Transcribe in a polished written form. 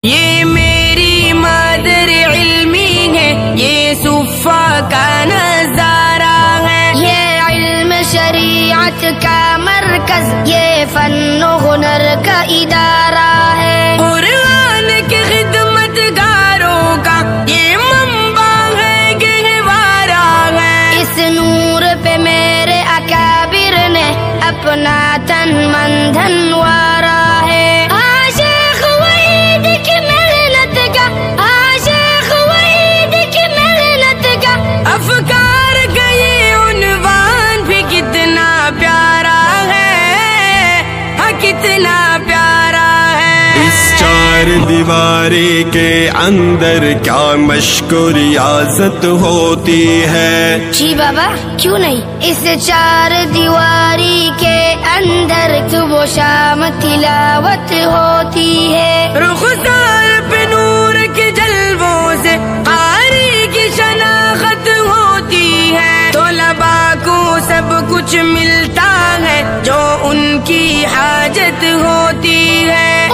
یہ میری مادر علمی ہے، یہ صفا کا نظارہ ہے، یہ علم شریعت کا مرکز، یہ فن و ہنر کا ادارہ ہے، قرآن کے خدمت گاروں کا یہ منبع ہے، گہوارہ ہے، اس نور پہ میرے اکابر نے اپنا تن من دھن وارا ہے، عاشق وحید کی محنت کا، عاشق وحید کی محنت کا، افکار کا یہ عنوان بھی کتنا پیارا ہے، ہاں کتنا پیارا ہے، اس چار دیواری کے اندر کیا مشق و ریاضت ہوتی ہے؟ جی بابا کیوں نہیں، اس چار دیواری کے اندر صبح و شام تلاوت ہوتی ہے، رخسار پہ نور کے جلووں سے قاری کی شناخت ہوتی ہے، طلباء کو سب کچھ ملتا ہے جو ان کی حاجت ہوتی ہے،